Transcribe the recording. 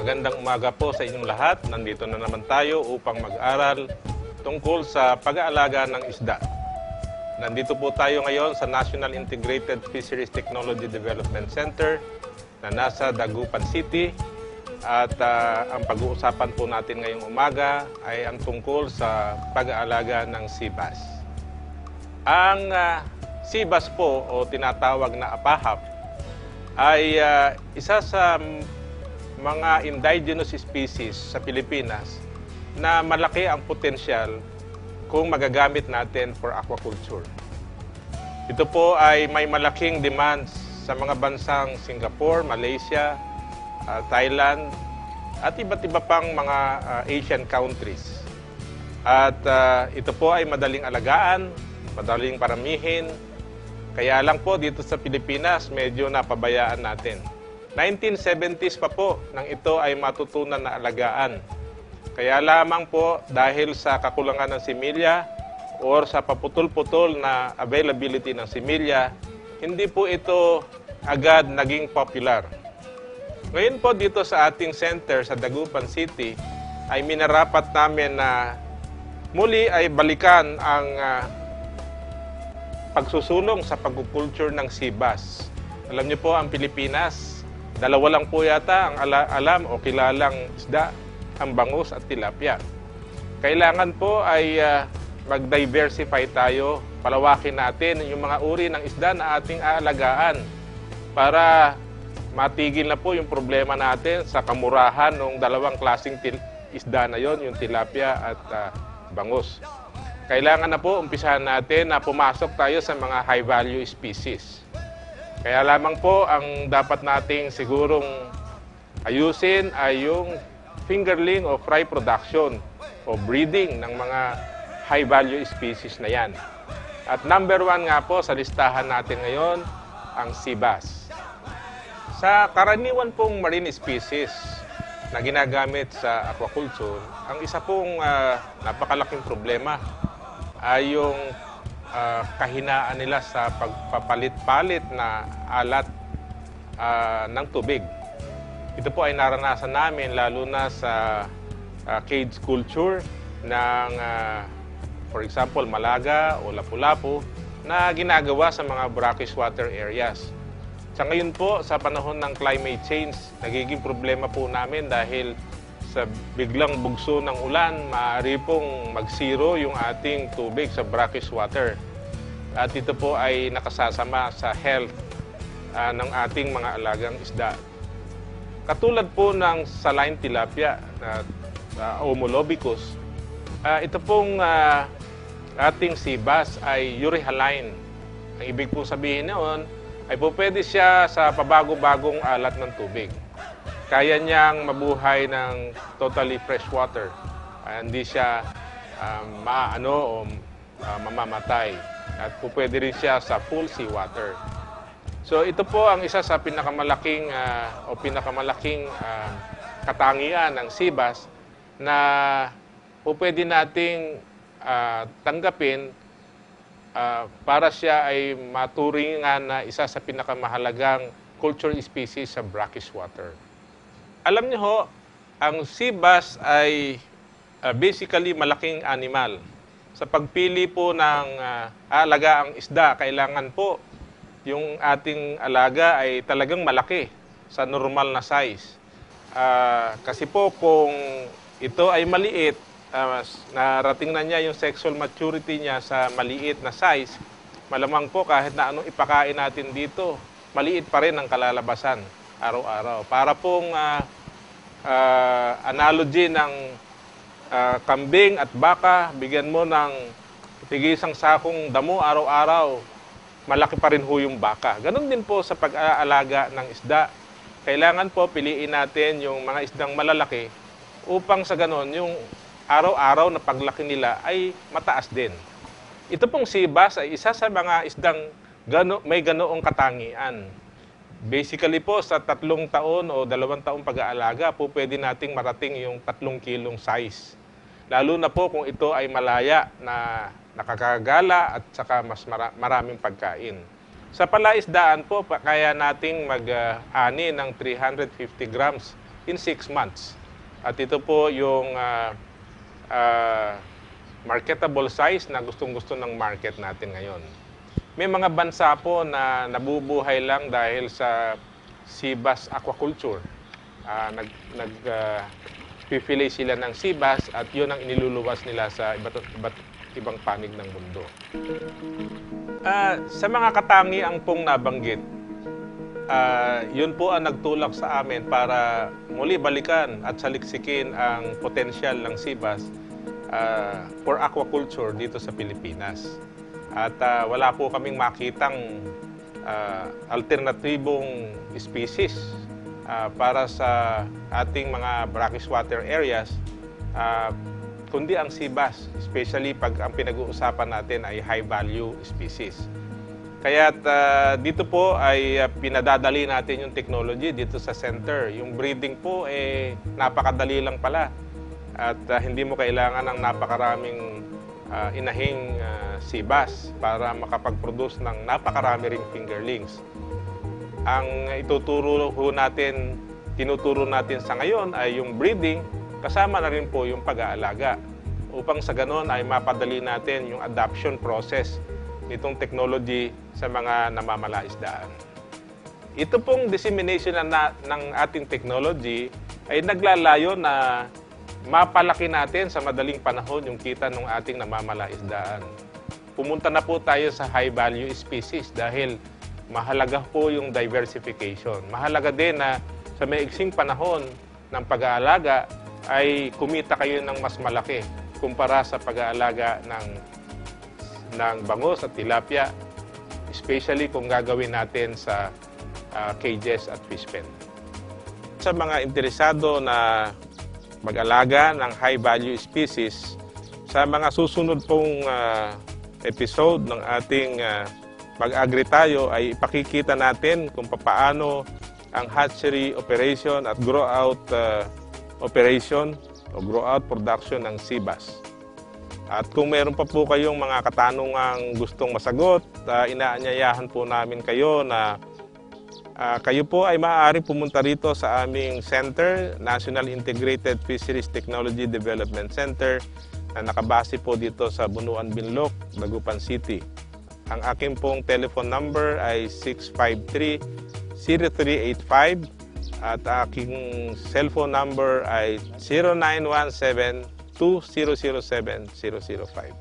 Magandang umaga po sa inyong lahat. Nandito na naman tayo upang mag-aral tungkol sa pag-aalaga ng isda. Nandito po tayo ngayon sa National Integrated Fisheries Technology Development Center na nasa Dagupan City. At ang pag-uusapan po natin ngayong umaga ay ang tungkol sa pag-aalaga ng sea bass. Ang sea bass po o tinatawag na apahap ay isa sa mga indigenous species sa Pilipinas na malaki ang potensyal kung magagamit natin for aquaculture. Ito po ay may malaking demand sa mga bansang Singapore, Malaysia, Thailand, at iba't iba pang mga Asian countries. At ito po ay madaling alagaan, madaling paramihin. Kaya lang po dito sa Pilipinas, medyo napabayaan natin. 1970s pa po nang ito ay matutunan na alagaan. Kaya lamang po dahil sa kakulangan ng similya or sa paputol-putol na availability ng similya, hindi po ito agad naging popular. Ngayon po dito sa ating center sa Dagupan City ay minarapat namin na muli ay balikan ang pagsusulong sa pagkukulture ng sea bass. Alam niyo po, ang Pilipinas, dalawa lang po yata ang alam o kilalang isda, ang bangus at tilapia. Kailangan po ay mag-diversify tayo, palawakin natin yung mga uri ng isda na ating aalagaan para matigil na po yung problema natin sa kamurahan ng dalawang klaseng isda na yon, yung tilapia at bangus. Kailangan na po umpisahan natin na pumasok tayo sa mga high-value species. Kaya lamang po ang dapat nating sigurong ayusin ay yung fingerling o fry production o breeding ng mga high-value species na yan. At number 1 nga po sa listahan natin ngayon, ang sea bass. Sa karaniwan pong marine species na ginagamit sa aquaculture, ang isa pong napakalaking problema ay yung kahinaan nila sa pagpapalit-palit na alat ng tubig. Ito po ay naranasan namin lalo na sa cage culture ng, for example, Malaga o Lapu-Lapu na ginagawa sa mga brackish water areas. Sa ngayon po, sa panahon ng climate change, nagiging problema po namin dahil sa biglang bugso ng ulan, maaari pong mag-zero yung ating tubig sa brackish water. At ito po ay nakasasama sa health ng ating mga alagang isda. Katulad po ng saline tilapia na Homolobicus, ito pong ating sea bass ay euryhaline. Ang ibig pong sabihin noon ay po pwede siya sa pabago-bagong alat ng tubig. Kaya niyang mabuhay ng totally fresh water. Hindi siya maaano o mamamatay. At po pwede rin siya sa full sea water. So ito po ang isa sa pinakamalaking katangian ng sea bass na po pwede nating tanggapin para siya ay maturingan na isa sa pinakamahalagang culture species sa brackish water. Alam niyo ho, ang sea bass ay basically malaking animal. Sa pagpili po ng alagaang isda, kailangan po yung ating alaga ay talagang malaki sa normal na size. Kasi po kung ito ay maliit, narating na niya yung sexual maturity niya sa maliit na size, malamang po kahit na anong ipakain natin dito, maliit pa rin ang kalalabasan araw-araw. Para pong analogy ng kambing at baka, bigyan mo ng tigisang sakong damo araw-araw, malaki pa rin ho yung baka. Ganon din po sa pag-aalaga ng isda. Kailangan po piliin natin yung mga isdang malalaki upang sa ganon yung araw-araw na paglaki nila ay mataas din. Ito pong sea bass ay isa sa mga isdang may ganoong katangian. Basically po, sa 3 taon o 2 taong pag-aalaga po pwede nating marating yung 3 kilong size. Lalo na po kung ito ay malaya na nakakagala at saka mas maraming pagkain. Sa palaisdaan po, kaya nating mag-ani ng 350 grams in 6 months. At ito po yung marketable size na gustong-gusto ng market natin ngayon. May mga bansa po na nabubuhay lang dahil sa sea bass aquaculture. Pipili sila ng sea bass at yun ang iniluluwas nila sa iba't ibang panig ng mundo. Sa mga katangiang pong nabanggit, yun po ang nagtulak sa amin para muli balikan at saliksikin ang potensyal ng sea bass for aquaculture dito sa Pilipinas. At wala po kaming makitang alternatibong species para sa ating mga brackish water areas, kundi ang sea bass, especially pag ang pinag-uusapan natin ay high value species. Kaya dito po ay pinadadali natin yung technology dito sa center. Yung breeding po napakadali lang pala at hindi mo kailangan ng napakaraming inahing sea bass para makapag-produce ng napakarami ring fingerlings. Ang tinuturo natin sa ngayon ay yung breeding, kasama na rin po yung pag-aalaga. Upang sa ganon ay mapadali natin yung adoption process nitong technology sa mga namamalaisdaan. Ito pong dissemination ng ating technology ay naglalayo na mapalaki natin sa madaling panahon yung kita ng ating namamalaisdaan. Pumunta na po tayo sa high value species dahil mahalaga po yung diversification. Mahalaga din na sa maiksing panahon ng pag-aalaga ay kumita kayo ng mas malaki kumpara sa pag-aalaga ng bangus at tilapia, especially kung gagawin natin sa cages at fish pen. Sa mga interesado na mag-alaga ng high-value species, sa mga susunod pong episode ng ating Mag-Agri Tayo ay ipakikita natin kung paano ang hatchery operation at grow-out operation o grow-out production ng sea bass. At kung meron pa po kayong mga katanungang gustong masagot, inaanyayahan po namin kayo na kayo po ay maaari pumunta rito sa aming center, National Integrated Fisheries Technology Development Center, na nakabase po dito sa Bunuan, Binloc, Dagupan City. Ang aking pong telephone number ay 653-0385 at aking cellphone number ay 0917-2007-005.